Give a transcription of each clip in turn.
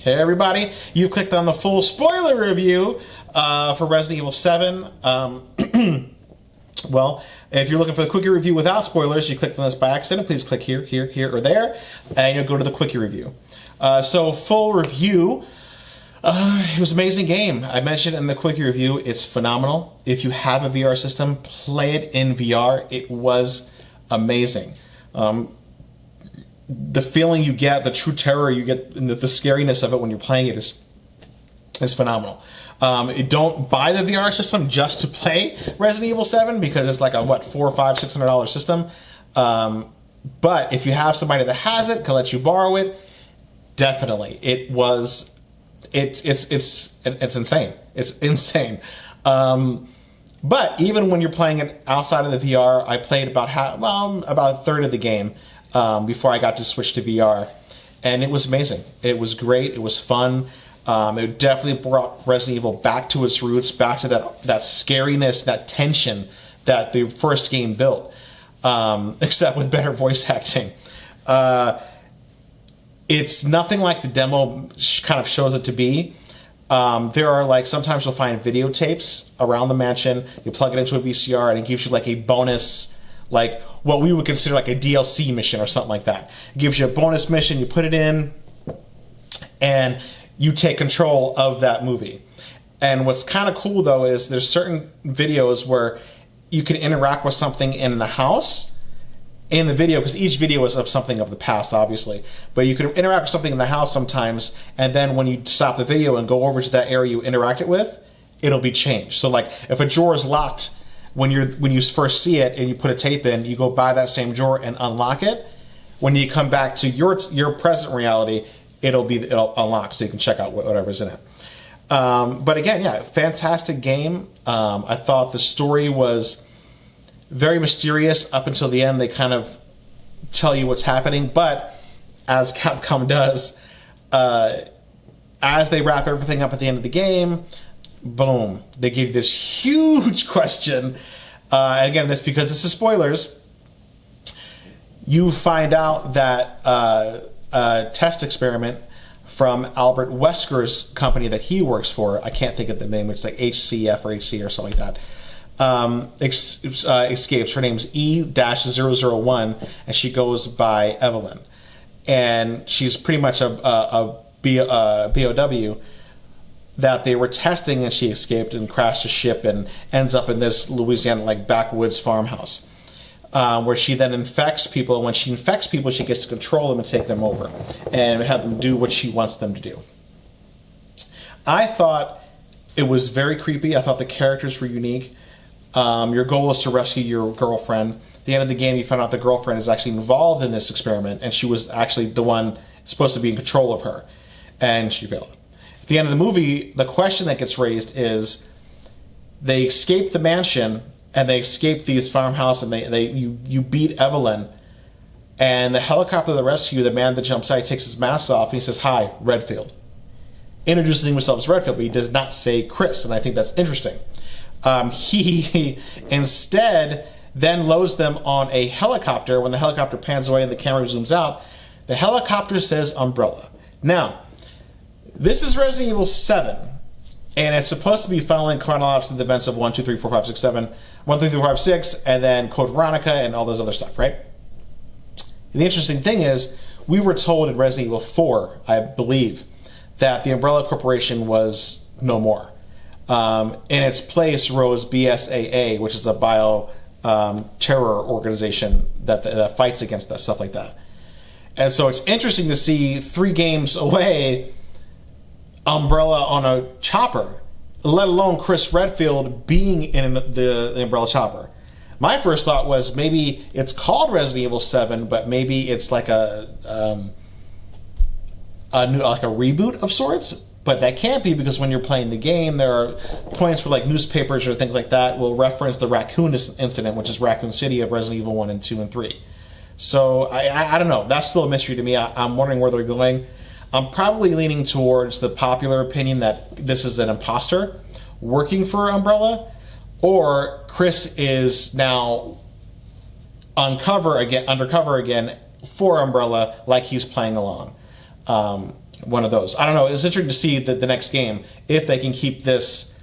Hey everybody, you clicked on the full spoiler review for Resident Evil 7. Well, if you're looking for the quickie review without spoilers, you clicked on this by accident, please click here, here, here, or there, and you'll go to the quickie review. So full review, it was an amazing game. I mentioned in the quickie review, it's phenomenal. If you have a VR system, play it in VR. It was amazing. The feeling you get, the true terror you get, and the scariness of it when you're playing it is phenomenal. Don't buy the VR system just to play Resident Evil 7 because it's like a what, $400, $500, $600 system. But if you have somebody that has it, can let you borrow it, definitely. It's insane. It's insane. But even when you're playing it outside of the VR, I played about a third of the game before I got to switch to VR, and it was amazing. It was great. It was fun. It definitely brought Resident Evil back to its roots, back to that scariness, that tension that the first game built, except with better voice acting. It's nothing like the demo kind of shows it to be. There are sometimes you'll find videotapes around the mansion. You plug it into a VCR and it gives you a bonus, what we would consider a DLC mission or something like that. It gives you a bonus mission, you put it in, and you take control of that movie. And what's kind of cool though is there's certain videos where you can interact with something in the house in the video, because each video is of something of the past, obviously. But you can interact with something in the house sometimes, and then when you stop the video and go over to that area you interacted with, it'll be changed. So if a drawer is locked when you first see it and you put a tape in, you go by that same drawer and unlock it. When you come back to your present reality, it'll unlock, so you can check out whatever's in it. But again, yeah, fantastic game. I thought the story was very mysterious up until the end. They kind of tell you what's happening, but as Capcom does, as they wrap everything up at the end of the game, boom, they give you this huge question. And again, that's because this is spoilers. You find out that a test experiment from Albert Wesker's company that he works for, I can't think of the name, it's HCF or HC or something like that, escapes. Her name's E-001, and she goes by Evelyn. And she's pretty much a BOW that they were testing, and she escaped and crashed a ship and ends up in this Louisiana backwoods farmhouse, where she then infects people. And when she infects people, she gets to control them and take them over and have them do what she wants them to do. I thought it was very creepy. I thought the characters were unique. Your goal is to rescue your girlfriend. At the end of the game, you find out the girlfriend is actually involved in this experiment, and she was actually the one supposed to be in control of her, and she failed. At the end of the movie, the question that gets raised is, they escape the mansion, and they escape these farmhouse, and you beat Evelyn, and the helicopter that rescue, the man that jumps out, he takes his mask off, and he says, "Hi, Redfield." Introducing himself as Redfield, but he does not say Chris, and I think that's interesting. He instead then loads them on a helicopter. When the helicopter pans away and the camera zooms out, the helicopter says Umbrella. Now, this is Resident Evil 7, and it's supposed to be following chronologically the events of 1, 2, 3, 4, 5, 6, 7, 1, 2, 3, 4, 5, 6, and then Code Veronica and all those other stuff, right? And the interesting thing is, we were told in Resident Evil 4, I believe, that the Umbrella Corporation was no more. In its place rose BSAA, which is a bio-terror organization that fights against that stuff like that. And so it's interesting to see 3 games away, Umbrella on a chopper, let alone Chris Redfield being in the Umbrella chopper. My first thought was maybe it's called Resident Evil 7, but maybe it's like a reboot of sorts. But that can't be, because when you're playing the game, there are points where newspapers or things like that will reference the raccoon incident, which is Raccoon City of Resident Evil 1 and 2 and 3. So I don't know. That's still a mystery to me. I'm wondering where they're going. I'm probably leaning towards the popular opinion that this is an imposter working for Umbrella, or Chris is now undercover again for Umbrella, like he's playing along. one of those. I don't know. It's interesting to see the next game if they can keep this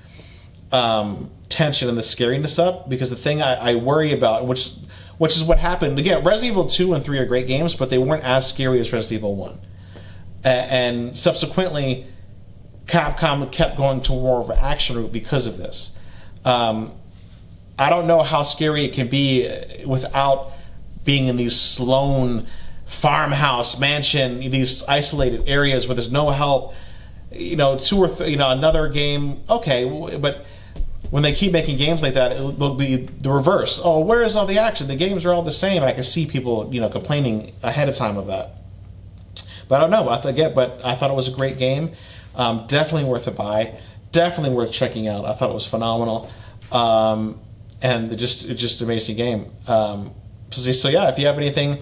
tension and the scariness up, because the thing I worry about, which is what happened again. Resident Evil 2 and 3 are great games, but they weren't as scary as Resident Evil 1, and subsequently Capcom kept going to more of an action route because of this. I don't know how scary it can be without being in these Sloan farmhouse mansion, these isolated areas where there's no help. Another game, okay, but when they keep making games like that, it'll be the reverse. Oh, where is all the action? The games are all the same, and I can see people, complaining ahead of time of that. But I don't know. I thought it was a great game. Definitely worth a buy. Definitely worth checking out. I thought it was phenomenal, and it's just an amazing game. So yeah, if you have anything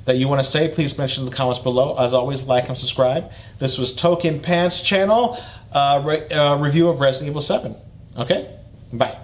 that you want to say, please mention in the comments below. As always, like and subscribe. This was TokenPants channel review of Resident Evil 7. Okay, bye.